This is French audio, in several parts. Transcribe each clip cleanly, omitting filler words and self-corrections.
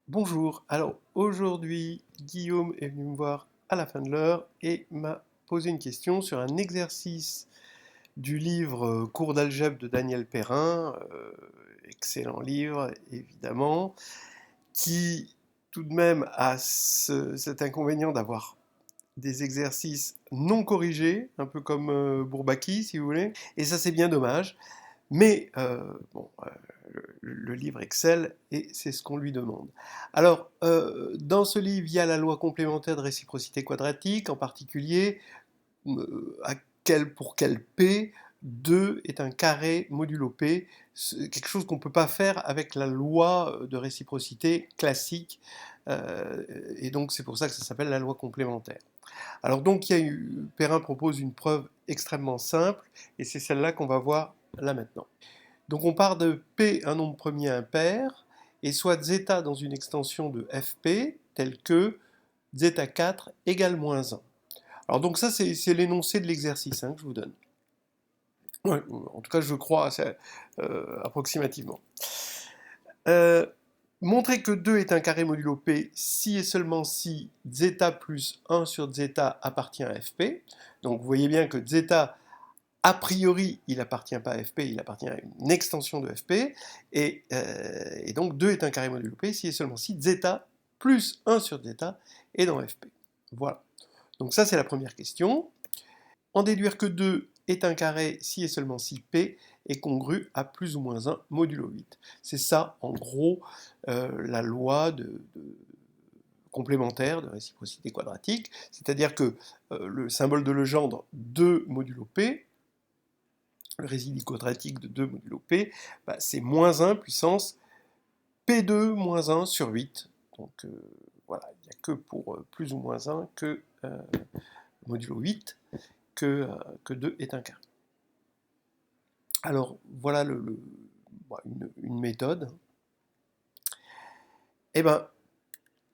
Bonjour, alors aujourd'hui Guillaume est venu me voir à la fin de l'heure et m'a posé une question sur un exercice du livre Cours d'algèbre de Daniel Perrin, excellent livre évidemment, qui tout de même a cet inconvénient d'avoir des exercices non corrigés, un peu comme Bourbaki si vous voulez, et ça c'est bien dommage. Mais bon, le livre excelle et c'est ce qu'on lui demande. Alors, dans ce livre, il y a la loi complémentaire de réciprocité quadratique, en particulier pour quel P 2 est un carré modulo P, quelque chose qu'on ne peut pas faire avec la loi de réciprocité classique, et donc c'est pour ça que ça s'appelle la loi complémentaire. Alors donc, Perrin propose une preuve extrêmement simple, et c'est celle-là qu'on va voir là maintenant. Donc on part de P, un nombre premier impair, et soit zeta dans une extension de Fp, telle que zeta4 égale moins 1. Alors donc ça, c'est l'énoncé de l'exercice que je vous donne. Ouais, en tout cas, je crois approximativement. Euh, Montrer que 2 est un carré modulo P si et seulement si zeta plus 1 sur zeta appartient à Fp. Donc vous voyez bien que zeta a priori, il n'appartient pas à Fp, il appartient à une extension de Fp, et donc 2 est un carré modulo P si et seulement si zeta plus 1 sur zeta est dans Fp. Voilà. Donc ça, c'est la première question. En déduire que 2 est un carré si et seulement si P est congru à plus ou moins 1 modulo 8. C'est ça, en gros, la loi complémentaire de réciprocité quadratique, c'est-à-dire que le symbole de Legendre 2 modulo P, le résidu quadratique de 2 modulo P, bah, c'est moins 1 puissance P2 moins 1 sur 8. Donc voilà, il n'y a que pour plus ou moins 1 que modulo 8 que 2 est un carré. Alors voilà une méthode. Eh ben,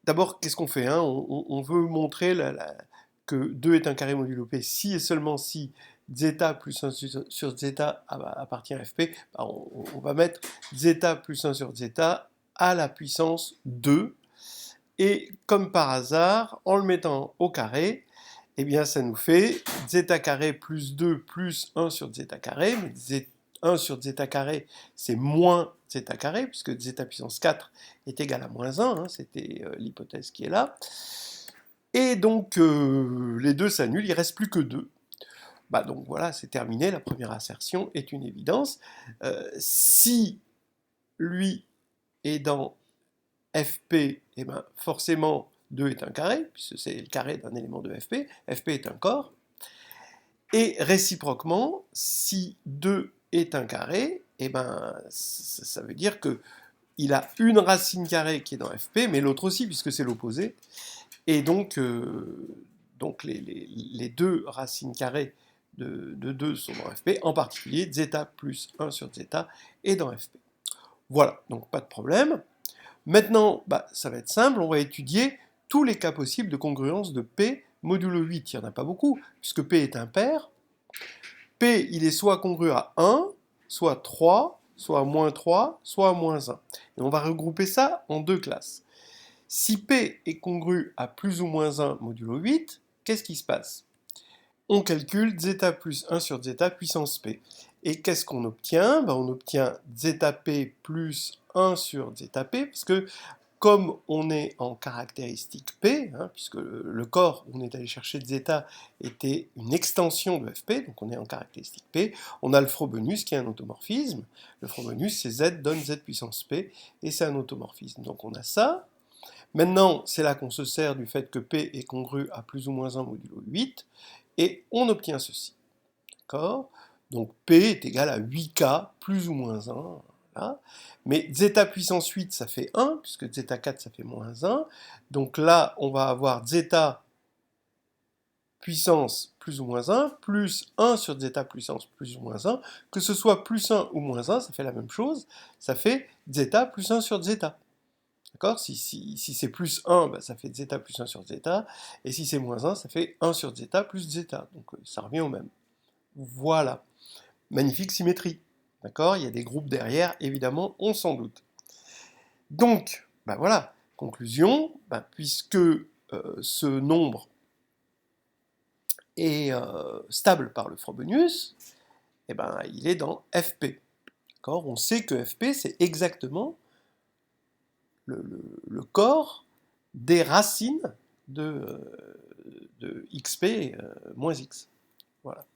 d'abord, qu'est-ce qu'on fait on veut montrer que 2 est un carré modulo P si et seulement si zeta plus 1 sur zeta appartient à Fp. Ben, on va mettre zeta plus 1 sur zeta à la puissance 2. Et comme par hasard, en le mettant au carré, eh bien ça nous fait zeta carré plus 2 plus 1 sur zeta carré. Mais 1 sur zeta carré, c'est moins zeta carré, puisque zeta puissance 4 est égal à moins 1, c'était l'hypothèse qui est là. Et donc les deux s'annulent, il ne reste plus que 2. Bah donc voilà, c'est terminé, la première assertion est une évidence. Si lui est dans Fp, eh ben, forcément 2 est un carré, puisque c'est le carré d'un élément de Fp. Fp est un corps. Et réciproquement, si 2 est un carré, eh ben, ça veut dire qu'il a une racine carrée qui est dans Fp, mais l'autre aussi, puisque c'est l'opposé. Et donc les deux racines carrées de 2 sont dans Fp, en particulier zeta plus 1 sur zeta est dans Fp. Voilà, donc pas de problème. Maintenant, bah, ça va être simple, on va étudier tous les cas possibles de congruence de P modulo 8. Il n'y en a pas beaucoup, puisque P est impair. P, il est soit congru à 1, soit 3, soit à moins 3, soit à moins 1. Et on va regrouper ça en deux classes. Si P est congru à plus ou moins 1 modulo 8, qu'est-ce qui se passe? On calcule zeta plus 1 sur zeta puissance P. Et qu'est-ce qu'on obtient? On obtient zeta P plus 1 sur zeta P, parce que comme on est en caractéristique P, puisque le corps où on est allé chercher zeta était une extension de Fp, donc on est en caractéristique P, on a le Frobenius qui est un automorphisme. Le Frobenius, c'est Z donne Z puissance P, et c'est un automorphisme. Donc on a ça. Maintenant, c'est là qu'on se sert du fait que P est congru à plus ou moins 1 modulo 8, et on obtient ceci. D'accord? Donc P est égal à 8K plus ou moins 1. Voilà. Mais zeta puissance 8, ça fait 1, puisque zeta 4, ça fait moins 1. Donc là, on va avoir zeta puissance plus ou moins 1, plus 1 sur zeta puissance plus ou moins 1. Que ce soit plus 1 ou moins 1, ça fait la même chose. Ça fait zeta plus 1 sur zeta. D'accord? Si c'est plus 1, ça fait zeta plus 1 sur zeta. Et si c'est moins 1, ça fait 1 sur zeta plus zeta. Donc ça revient au même. Voilà. Magnifique symétrie. D'accord? Il y a des groupes derrière, évidemment, on s'en doute. Donc, voilà, Conclusion, ben, puisque ce nombre est stable par le Frobenius, eh ben, il est dans Fp. On sait que Fp, c'est exactement le corps des racines de xp moins x. Voilà.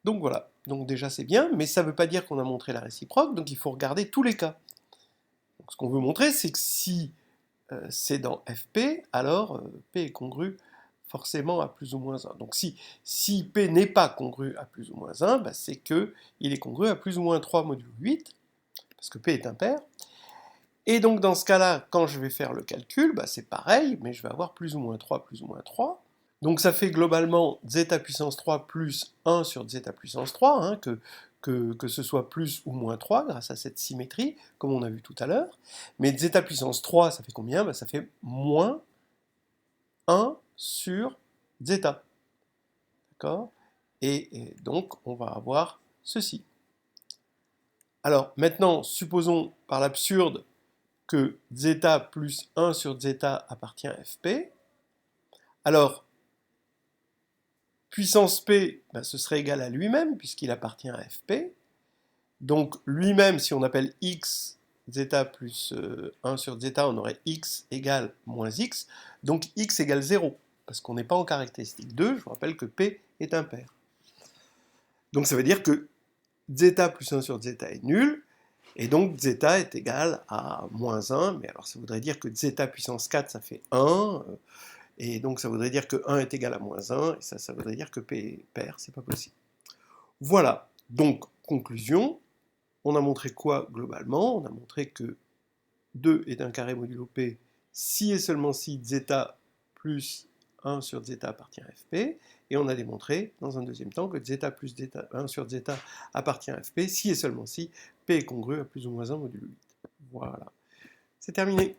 Donc voilà. Donc déjà c'est bien, mais ça ne veut pas dire qu'on a montré la réciproque, donc il faut regarder tous les cas. Donc, ce qu'on veut montrer, c'est que si c'est dans Fp, alors P est congru forcément à plus ou moins 1. Donc si P n'est pas congru à plus ou moins 1, bah, c'est qu'il est congru à plus ou moins 3 modulo 8, parce que P est impair. Et donc dans ce cas-là, quand je vais faire le calcul, bah, c'est pareil, mais je vais avoir plus ou moins 3, plus ou moins 3. Donc ça fait globalement zeta puissance 3 plus 1 sur zeta puissance 3, hein, que ce soit plus ou moins 3 grâce à cette symétrie, comme on a vu tout à l'heure. Mais zeta puissance 3, ça fait combien? Bah, ça fait moins 1 sur zeta. D'accord? Et donc on va avoir ceci. Alors maintenant, supposons par l'absurde que zeta plus 1 sur zeta appartient à Fp. Alors, puissance P, ben, ce serait égal à lui-même, puisqu'il appartient à Fp. Donc, lui-même, si on appelle x zeta plus 1 sur zeta, on aurait x égale moins x. Donc, x égale 0, parce qu'on n'est pas en caractéristique 2. Je vous rappelle que P est impair. Donc, ça veut dire que zeta plus 1 sur zeta est nul. Et donc, zeta est égal à moins 1, mais alors ça voudrait dire que zeta puissance 4, ça fait 1, et donc ça voudrait dire que 1 est égal à moins 1, et ça voudrait dire que P est pair, c'est pas possible. Voilà, donc, conclusion, on a montré quoi globalement? On a montré que 2 est un carré modulo P si et seulement si zeta plus 1 sur zeta appartient à Fp, et on a démontré, dans un deuxième temps, que zeta plus 1 sur zeta appartient à Fp si et seulement si P est congru à plus ou moins 1 modulo 8. Voilà. C'est terminé.